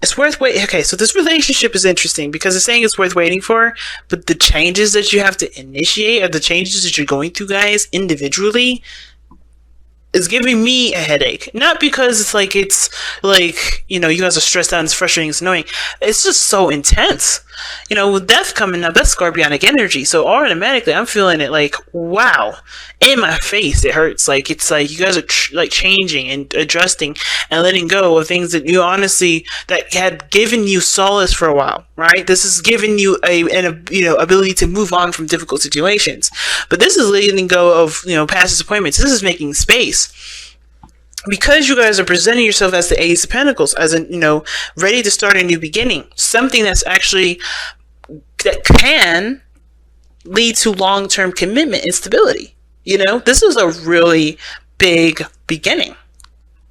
it's worth waiting. Okay, so this relationship is interesting because it's saying it's worth waiting for, but the changes that you have to initiate, or the changes that you're going through, guys, individually, is giving me a headache. Not because it's like, you guys are stressed out and it's frustrating, it's annoying. It's just so intense. With death coming up, that's scorpionic energy. So automatically I'm feeling it like, wow, in my face, it hurts. Like, it's like you guys are changing and adjusting and letting go of things that you honestly, that had given you solace for a while, right? This is giving you an ability to move on from difficult situations. But this is letting go of, past disappointments. This is making space. Because you guys are presenting yourself as the Ace of Pentacles, as ready to start a new beginning, something that's actually, that can lead to long-term commitment and stability. This is a really big beginning.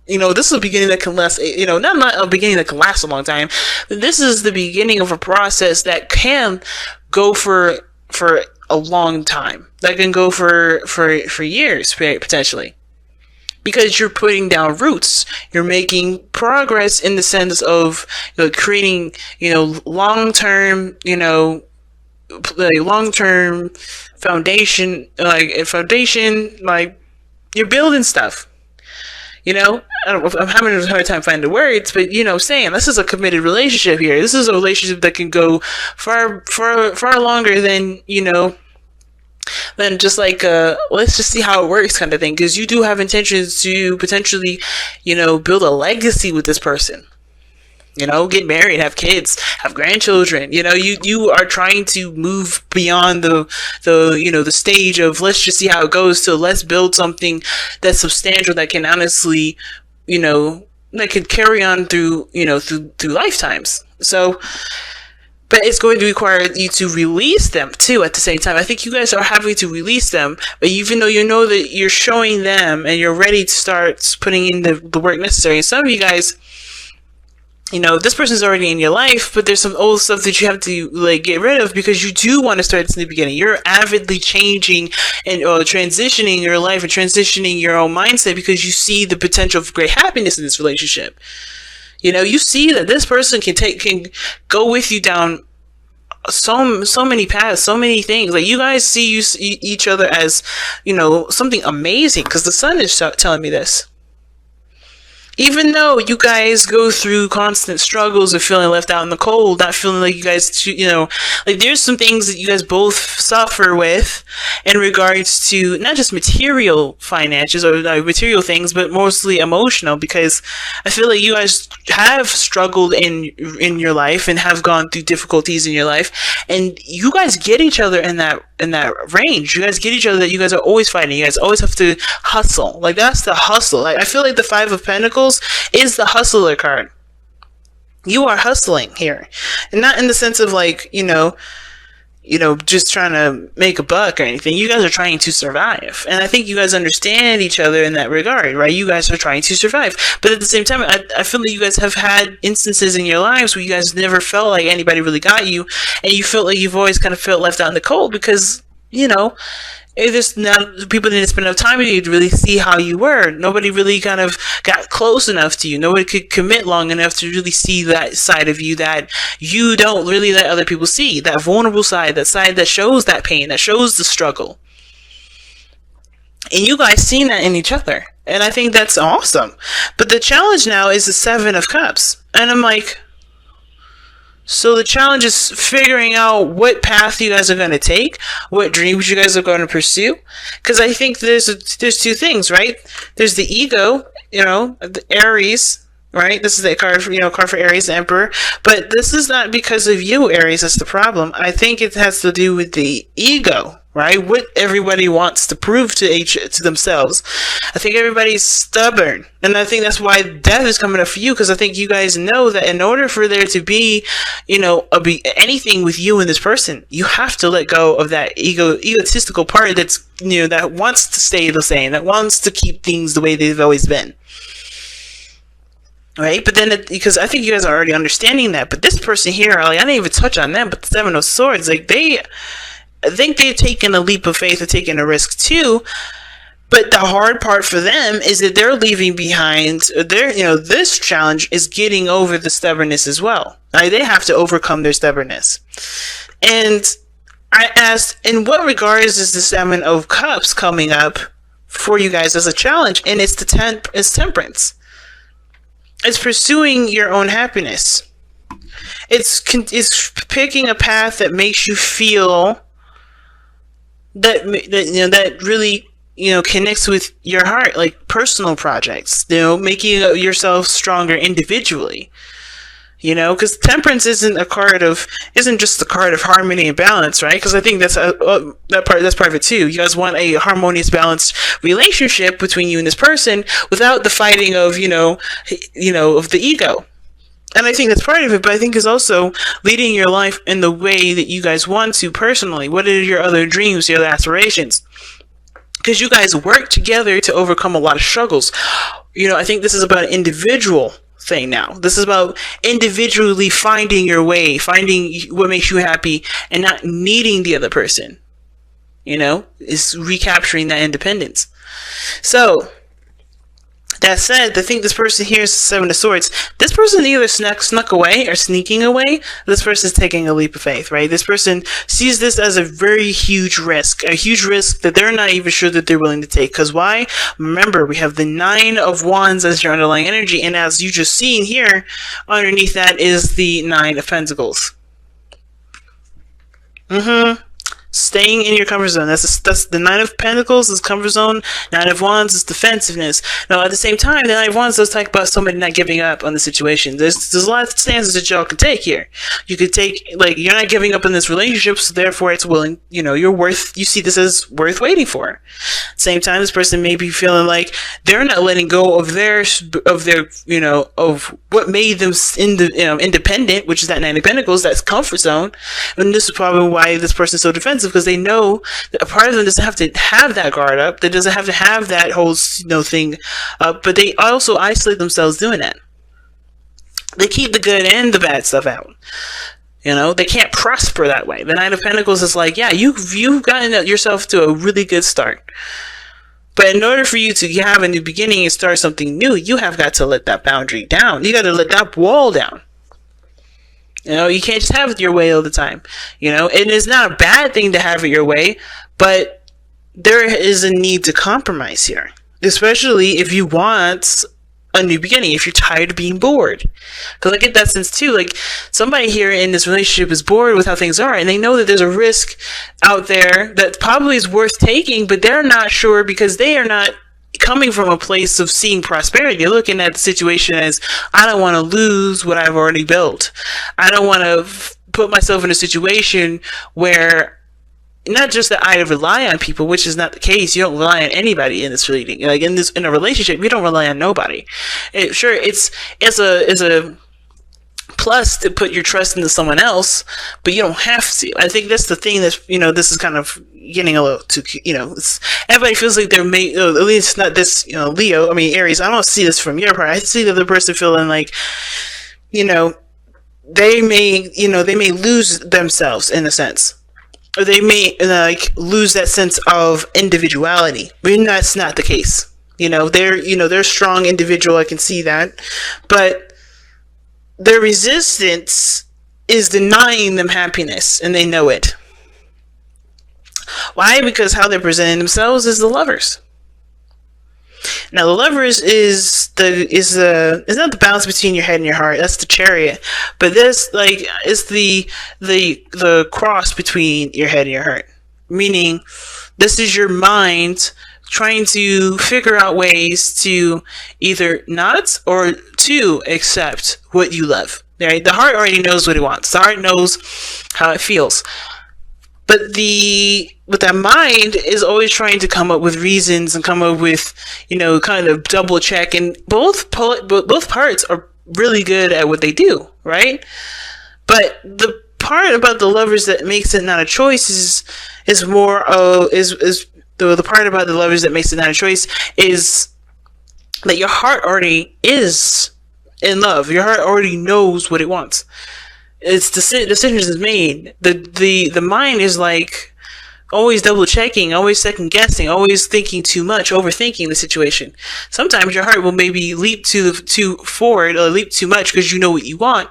This is a beginning that can last, not a beginning that can last a long time. This is the beginning of a process that can go for a long time. That can go for years, potentially. Because you're putting down roots, you're making progress in the sense of creating, long-term, long-term foundation, like you're building stuff. I'm having a hard time finding the words, but saying this is a committed relationship here. This is a relationship that can go far longer than then just like let's just see how it works kind of thing, because you do have intentions to potentially build a legacy with this person, get married, have kids, have grandchildren. You are trying to move beyond the stage of let's just see how it goes to let's build something that's substantial, that can honestly that can carry on through through lifetimes. So, but it's going to require you to release them too at the same time. I think you guys are having to release them, but even though that you're showing them and you're ready to start putting in the work necessary. And some of you guys, this person's already in your life, but there's some old stuff that you have to get rid of because you do want to start this new beginning. You're avidly changing and transitioning your life and transitioning your own mindset because you see the potential for great happiness in this relationship. You see that this person can go with you down so many paths, so many things. Like, you guys see each other as, something amazing, because the sun is telling me this. Even though you guys go through constant struggles of feeling left out in the cold, not feeling like you guys, there's some things that you guys both suffer with in regards to not just material finances or material things, but mostly emotional, because I feel like you guys have struggled in your life and have gone through difficulties in your life, and you guys get each other in that range. You guys get each other that you guys are always fighting. You guys always have to hustle. Like, that's the hustle. Like, I feel like the Five of Pentacles is the hustler card. You are hustling here, and not in the sense of just trying to make a buck or anything. You guys are trying to survive, and I think you guys understand each other in that regard, right? You guys are trying to survive, but at the same time, I feel like you guys have had instances in your lives where you guys never felt like anybody really got you, and you felt like you've always kind of felt left out in the cold because it just, now people didn't spend enough time with you to really see how you were. Nobody really kind of got close enough to you. Nobody could commit long enough to really see that side of you that you don't really let other people see. That vulnerable side, that side that shows that pain, that shows the struggle. And you guys seen that in each other. And I think that's awesome. But the challenge now is the Seven of Cups. And I'm like, so the challenge is figuring out what path you guys are going to take, what dreams you guys are going to pursue. Because I think there's two things, right? There's the ego, the Aries, right? This is the card for Aries, the Emperor. But this is not because of you, Aries. That's the problem. I think it has to do with the ego, right? What everybody wants to prove to themselves. I think everybody's stubborn, and I think that's why death is coming up for you, because I think you guys know that in order for there to be, anything with you and this person, you have to let go of that egotistical part that's, that wants to stay the same, that wants to keep things the way they've always been. Right? But then, because I think you guys are already understanding that, but this person here, I didn't even touch on them, but the Seven of Swords, I think they've taken a leap of faith or taken a risk too, But the hard part for them is that they're leaving behind this challenge is getting over the stubbornness as well. Right? They have to overcome their stubbornness. And I asked, in what regards is the Seven of Cups coming up for you guys as a challenge? And it's it's temperance. It's pursuing your own happiness. It's picking a path that makes you feel that really connects with your heart, like personal projects, making yourself stronger individually, because temperance isn't just the card of harmony and balance, right? Because I think that's part of it too. You guys want a harmonious, balanced relationship between you and this person without the fighting of of the ego. And I think that's part of it, but I think it's also leading your life in the way that you guys want to personally. What are your other dreams, your other aspirations? Because you guys work together to overcome a lot of struggles. I think this is about an individual thing now. This is about individually finding your way, finding what makes you happy, and not needing the other person. Is recapturing that independence. So, that said, I think this person here is the Seven of Swords. This person either snuck away or sneaking away. This person is taking a leap of faith, right? This person sees this as a very huge risk. A huge risk that they're not even sure that they're willing to take. Because why? Remember, we have the Nine of Wands as your underlying energy. And as you just seen here, underneath that is the Nine of Pentacles. Staying in your comfort zone. That's the Nine of Pentacles is comfort zone. Nine of Wands is defensiveness. Now, at the same time, the Nine of Wands does talk about somebody not giving up on the situation. There's a lot of stances that y'all can take here. You could take, you're not giving up on this relationship, so therefore it's willing, you see this as worth waiting for. At the same time, this person may be feeling like they're not letting go of their of what made them independent, which is that Nine of Pentacles, that's comfort zone. And this is probably why this person's so defensive, because they know that a part of them doesn't have to have that guard up, that doesn't have to have that whole thing up, but they also isolate themselves doing that. They keep the good and the bad stuff out. They can't prosper that way. The Nine of Pentacles is like, yeah, you've gotten yourself to a really good start. But in order for you to have a new beginning and start something new, you have got to let that boundary down. You got to let that wall down. You can't just have it your way all the time. And it's not a bad thing to have it your way, but there is a need to compromise here. Especially if you want a new beginning, if you're tired of being bored. Because I get that sense too. Like, somebody here in this relationship is bored with how things are, and they know that there's a risk out there that probably is worth taking, but they're not sure because they are not coming from a place of seeing prosperity. You're looking at the situation as, I don't want to lose what I've already built. I don't want to put myself in a situation where, not just that I rely on people, which is not the case. You don't rely on anybody in this reading. Like in a relationship, you don't rely on nobody. It's a plus to put your trust into someone else, but you don't have to. I think that's the thing that, this is kind of getting a little too, everybody feels like they're made, at least not this, Leo, Aries, I don't see this from your part. I see the other person feeling like, they may lose themselves in a sense. Or they may, lose that sense of individuality. But that's not the case. They're a strong individual, I can see that. But their resistance is denying them happiness, and they know it. Why? Because how they're presenting themselves is the Lovers. Now, the Lovers is not the balance between your head and your heart. That's the Chariot. But this, is the cross between your head and your heart. Meaning, this is your mind trying to figure out ways to either not or to accept what you love. Right? The heart already knows what it wants. The heart knows how it feels. But that mind is always trying to come up with reasons and come up with, kind of double check. And both parts are really good at what they do, right? But the part about the Lovers that makes it not a choice is more of the part about the Lovers that makes it not a choice is that your heart already is in love. Your heart already knows what it wants. It's the decision is made. The mind is like always double checking, always second guessing, always thinking too much, overthinking the situation. Sometimes your heart will maybe leap too forward or leap too much because you know what you want,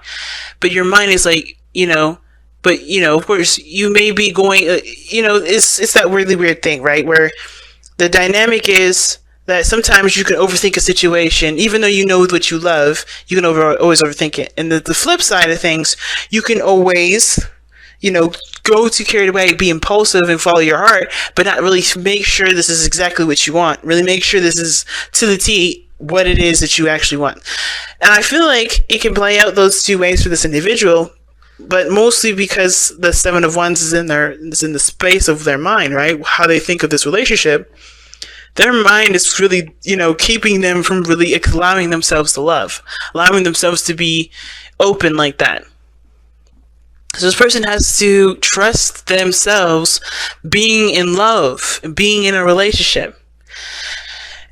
but your mind is like, but of course you may be going, it's that really weird thing, right? Where the dynamic is that sometimes you can overthink a situation, even though you know what you love, you can always overthink it. And the flip side of things, you can always, go too carried away, be impulsive and follow your heart, but not really make sure this is exactly what you want. Really make sure this is to the T what it is that you actually want. And I feel like it can play out those two ways for this individual, but mostly because the Seven of Wands is in the space of their mind, right? How they think of this relationship. Their mind is really, keeping them from really allowing themselves to love, allowing themselves to be open like that. So this person has to trust themselves being in love, being in a relationship.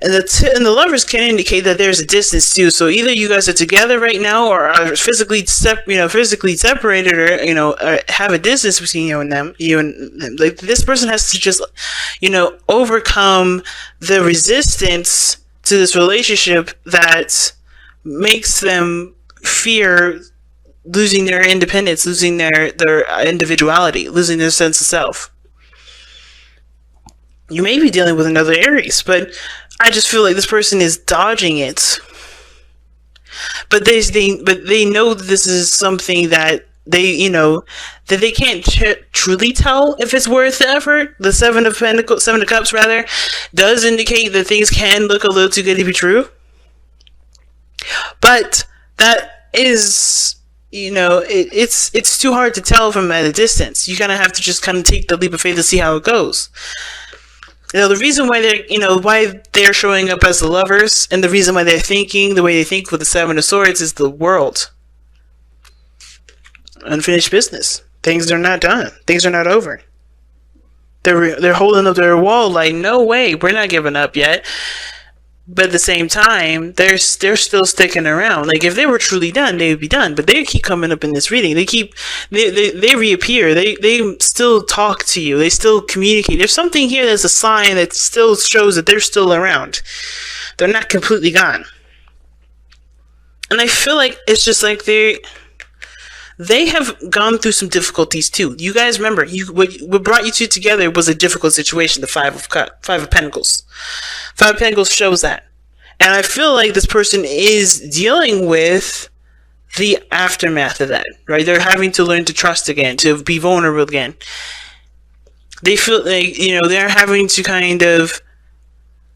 And the lovers can indicate that there's a distance too. So either you guys are together right now, or are physically separated, or have a distance between you and them. Like, this person has to just, overcome the resistance to this relationship that makes them fear losing their independence, losing their individuality, losing their sense of self. You may be dealing with another Aries, but I just feel like this person is dodging it. But they know that this is something that that they can't truly tell if it's worth the effort. The Seven of Cups rather, does indicate that things can look a little too good to be true. But that is, it's too hard to tell from at a distance. You kind of have to just kind of take the leap of faith to see how it goes. The reason why they're showing up as the lovers, and the reason why they're thinking the way they think with the Seven of Swords, is the world. Unfinished business. Things are not done. Things are not over. They're holding up their wall like, no way, we're not giving up yet. But at the same time, they're still sticking around. Like, if they were truly done, they would be done. But they keep coming up in this reading. They reappear. They still talk to you. They still communicate. There's something here that's a sign that still shows that they're still around. They're not completely gone. And I feel like it's just like they have gone through some difficulties too. You guys remember, what brought you two together was a difficult situation, the Five of Pentacles. Five of Pentacles shows that. And I feel like this person is dealing with the aftermath of that, right? They're having to learn to trust again, to be vulnerable again. They feel like, they're having to kind of,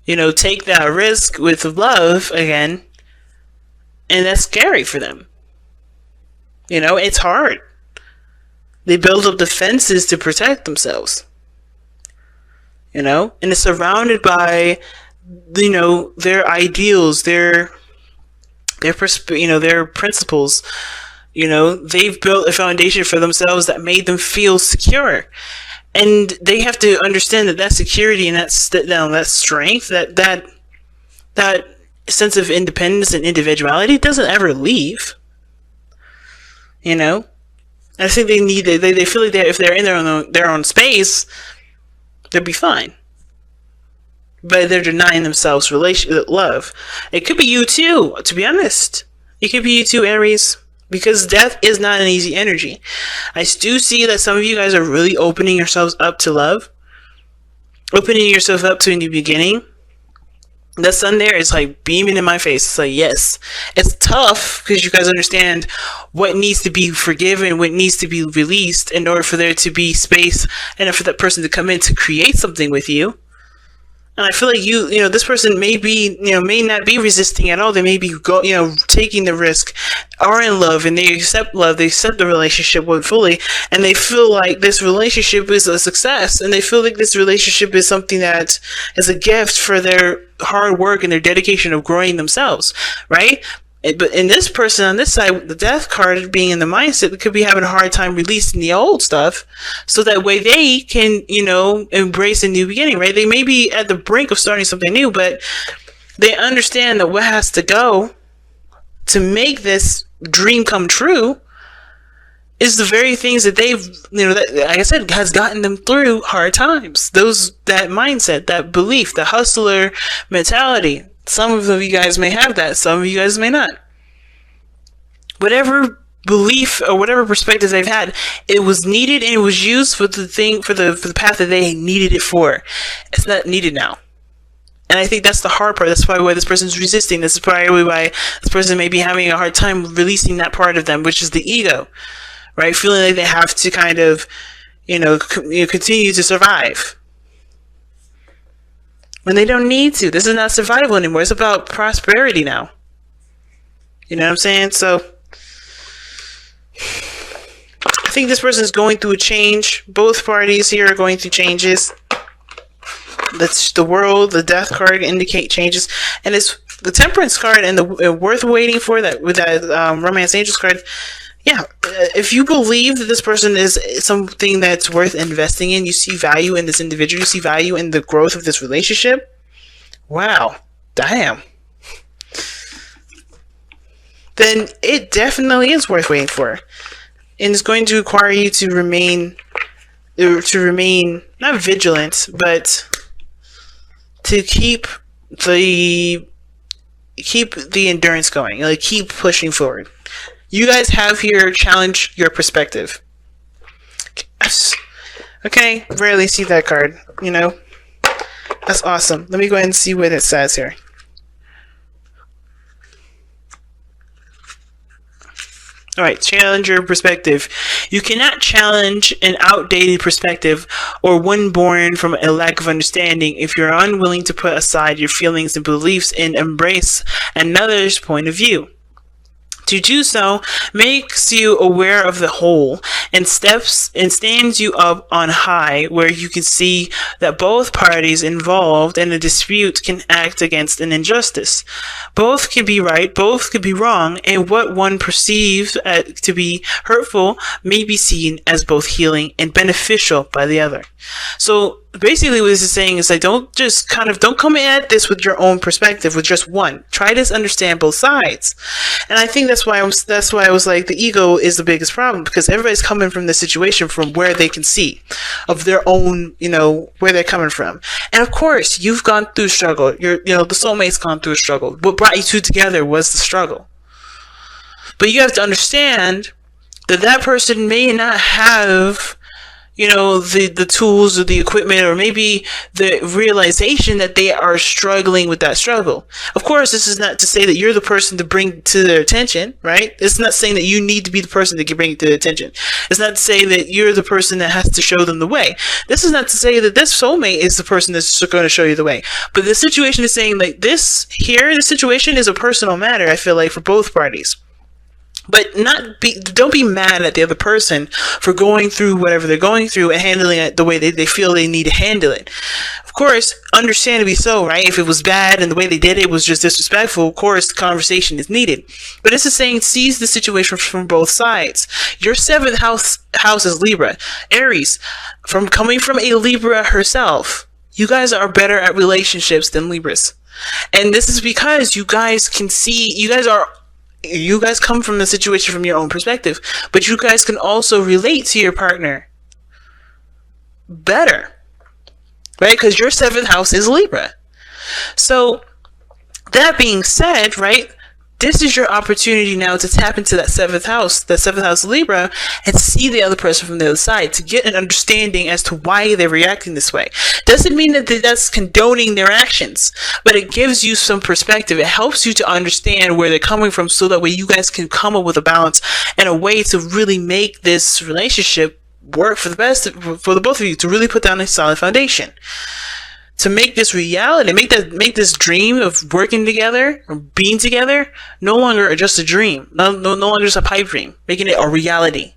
take that risk with love again. And that's scary for them. It's hard. They build up defenses to protect themselves. And it's surrounded by, their ideals, their principles. They've built a foundation for themselves that made them feel secure. And they have to understand that security and that strength, that sense of independence and individuality doesn't ever leave. I think they need it. They feel like if they're in their own space, they'll be fine. But they're denying themselves love. It could be you too, to be honest. It could be you too, Aries. Because death is not an easy energy. I do see that some of you guys are really opening yourselves up to love. Opening yourself up to a new beginning. The sun there is like beaming in my face. It's like, yes. It's tough because you guys understand what needs to be forgiven, what needs to be released in order for there to be space and for that person to come in to create something with you. And I feel like this person may not be resisting at all. They may be taking the risk, are in love, and they accept love. They accept the relationship fully, and they feel like this relationship is a success, and they feel like this relationship is something that is a gift for their hard work and their dedication of growing themselves, right? But in this person on this side, the death card being in the mindset, they could be having a hard time releasing the old stuff, so that way they can, embrace a new beginning, right? They may be at the brink of starting something new, but they understand that what has to go to make this dream come true is the very things that they've, that, like I said, has gotten them through hard times. That mindset, that belief, the hustler mentality. Some of you guys may have that. Some of you guys may not. Whatever belief or whatever perspective they've had, it was needed and it was used for the path that they needed it for. It's not needed now. And I think that's the hard part. That's probably why this person's resisting. This is probably why this person may be having a hard time releasing that part of them, which is the ego, right? Feeling like they have to kind of, continue to survive. When they don't need to. This is not survival anymore. It's about prosperity now. You know what I'm saying? So, I think this person is going through a change. Both parties here are going through changes. That's the World, the Death card indicate changes, and it's the Temperance card and the worth waiting for that with that Romance Angels card. Yeah, if you believe that this person is something that's worth investing in, you see value in this individual, you see value in the growth of this relationship. Wow, damn. Then it definitely is worth waiting for, and it's going to require you to remain not vigilant, but to keep the endurance going, like keep pushing forward. You guys have here challenge your perspective. Okay, rarely see that card, That's awesome. Let me go ahead and see what it says here. Alright, challenge your perspective. You cannot challenge an outdated perspective or one born from a lack of understanding if you're unwilling to put aside your feelings and beliefs and embrace another's point of view. To do so makes you aware of the whole and stands you up on high, where you can see that both parties involved in a dispute can act against an injustice. Both can be right, both could be wrong, and what one perceives to be hurtful may be seen as both healing and beneficial by the other. So basically what this is saying is like, don't come at this with your own perspective, with just one. Try to understand both sides. And I think that's why I was like, the ego is the biggest problem, because everybody's coming from the situation from where they can see of their own, where they're coming from. And of course, you've gone through struggle. The soulmate's gone through a struggle. What brought you two together was the struggle. But you have to understand that person may not have the tools or the equipment, or maybe the realization that they are struggling with that struggle. Of course, this is not to say that you're the person to bring to their attention, right? It's not saying that you need to be the person to bring it to their attention. It's not to say that you're the person that has to show them the way. This is not to say that this soulmate is the person that's going to show you the way. But the situation is saying like this situation is a personal matter, I feel like, for both parties. But don't be mad at the other person for going through whatever they're going through and handling it the way they feel they need to handle it. Of course, understandably so, right? If it was bad and the way they did it was just disrespectful, of course, the conversation is needed. But this is saying seize the situation from both sides. Your 7th house is Libra. Aries, coming from a Libra herself, you guys are better at relationships than Libras. And this is because you guys come from the situation from your own perspective, but you guys can also relate to your partner better, right? Because your 7th house is Libra. So that being said, right, this is your opportunity now to tap into that 7th house Libra, and see the other person from the other side, to get an understanding as to why they're reacting this way. Doesn't mean that that's condoning their actions, but it gives you some perspective. It helps you to understand where they're coming from, so that way you guys can come up with a balance and a way to really make this relationship work for the both of you, to really put down a solid foundation. To make this reality, make this dream of working together or being together no longer just a dream, no longer just a pipe dream, making it a reality.